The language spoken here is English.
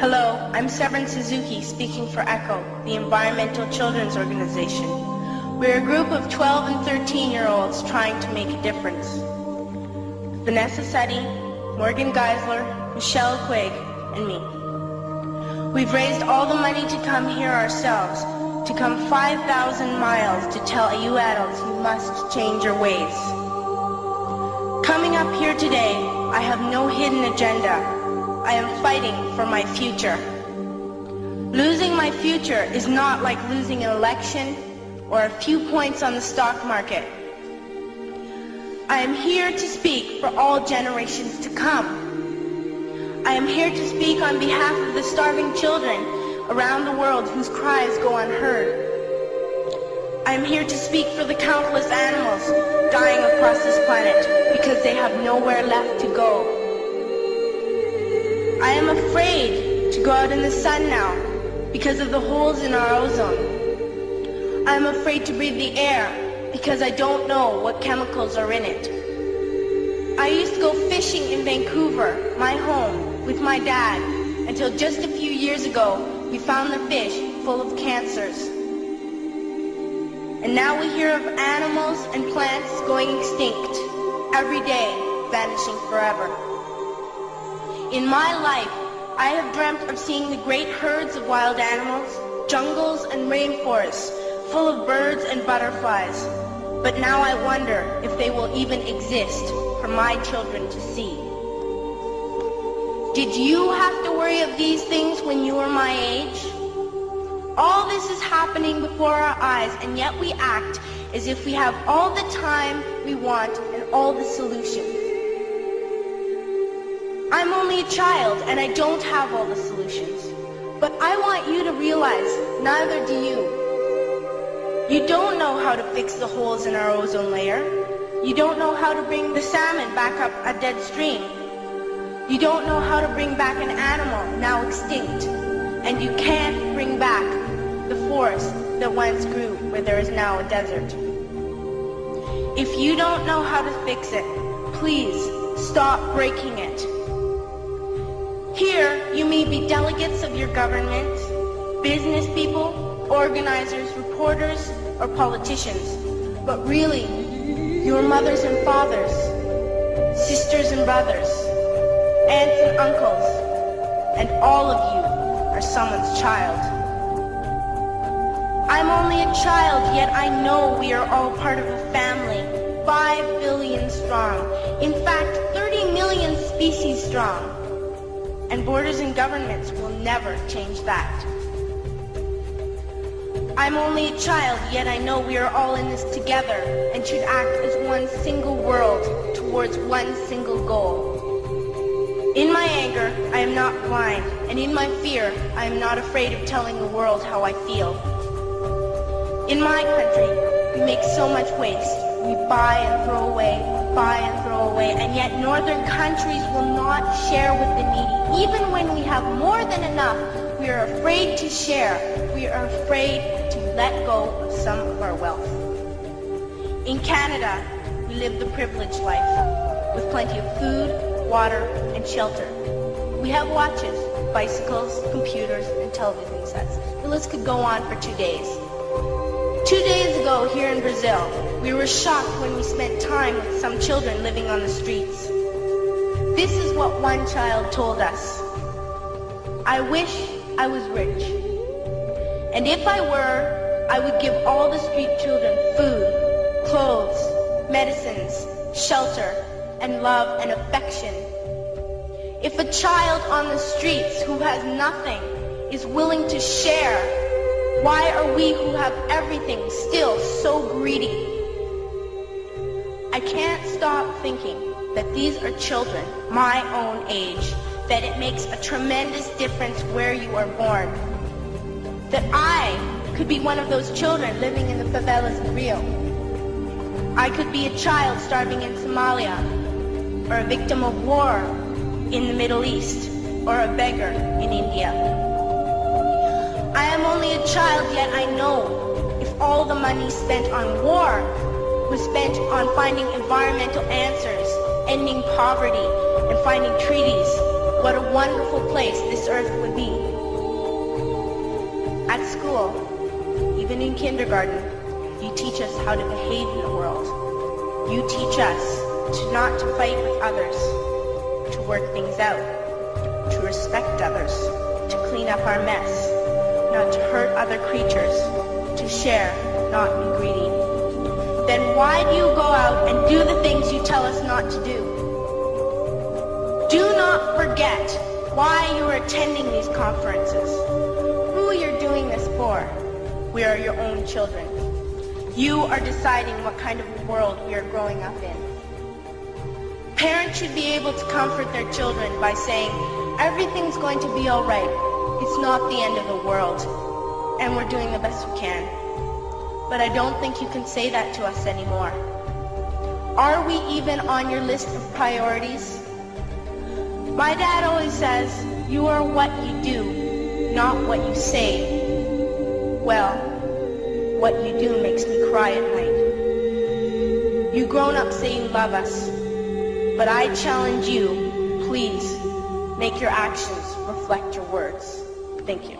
Hello, I'm Severin Suzuki speaking for ECHO, the Environmental Children's Organization. We're a group of 12 and 13-year-olds trying to make a difference. Vanessa Seti, Morgan Geisler, Michelle Quigg, and me. We've raised all the money to come here ourselves, to come 5,000 miles to tell you adults you must change your ways. Coming up here today, I have no hidden agenda. I am fighting for my future. Losing my future is not like losing an election or a few points on the stock market. I am here to speak for all generations to come. I am here to speak on behalf of the starving children around the world whose cries go unheard. I am here to speak for the countless animals dying across this planet because they have nowhere left to go. I am afraid to go out in the sun now because of the holes in our ozone. I am afraid to breathe the air because I don't know what chemicals are in it. I used to go fishing in Vancouver, my home, with my dad, until just a few years ago we found the fish full of cancers. And now we hear of animals and plants going extinct, every day vanishing forever. In my life, I have dreamt of seeing the great herds of wild animals, jungles and rainforests full of birds and butterflies. But now I wonder if they will even exist for my children to see. Did you have to worry of these things when you were my age? All this is happening before our eyes, and yet we act as if we have all the time we want and all the solutions. I'm only a child and I don't have all the solutions. But I want you to realize, neither do you. You don't know how to fix the holes in our ozone layer. You don't know how to bring the salmon back up a dead stream. You don't know how to bring back an animal now extinct. And you can't bring back the forest that once grew where there is now a desert. If you don't know how to fix it, please stop breaking it. Here, you may be delegates of your government, business people, organizers, reporters, or politicians, but really, your mothers and fathers, sisters and brothers, aunts and uncles, and all of you are someone's child. I'm only a child, yet I know we are all part of a family, 5 billion strong, in fact, 30 million species strong. And borders and governments will never change that. I'm only a child, yet I know we are all in this together and should act as one single world towards one single goal. In my anger, I am not blind, and in my fear, I am not afraid of telling the world how I feel. In my country, we make so much waste. We buy and throw away, and yet northern countries will not share with the needy. Even when we have more than enough, we are afraid to share. We are afraid to let go of some of our wealth. In Canada, we live the privileged life, with plenty of food, water, and shelter. We have watches, bicycles, computers, and television sets. The list could go on for 2 days. 2 days ago, here in Brazil, we were shocked when we spent time with some children living on the streets. This is what one child told us. I wish I was rich. And if I were, I would give all the street children food, clothes, medicines, shelter, and love and affection. If a child on the streets who has nothing is willing to share, why are we who have everything still so greedy? I can't stop thinking that these are children my own age, that it makes a tremendous difference where you are born. That I could be one of those children living in the favelas in Rio. I could be a child starving in Somalia, or a victim of war in the Middle East, or a beggar in India. I am only a child, yet I know if all the money spent on war was spent on finding environmental answers, ending poverty, and finding treaties what a wonderful place this earth would be. At school, even in kindergarten, you teach us how to behave in the world. You teach us not to fight with others, to work things out, to respect others, to clean up our mess, not to hurt other creatures, to share, not be greedy. Then why do you go out and do the things you tell us not to do? Do not forget why you are attending these conferences, who you're doing this for. We are your own children. You are deciding what kind of world we are growing up in. Parents should be able to comfort their children by saying, everything's going to be all right. It's not the end of the world, and we're doing the best we can. But I don't think you can say that to us anymore. Are we even on your list of priorities? My dad always says, you are what you do, not what you say. Well, what you do makes me cry at night. You grown up say you love us, but I challenge you, please, make your actions reflect your words. Thank you.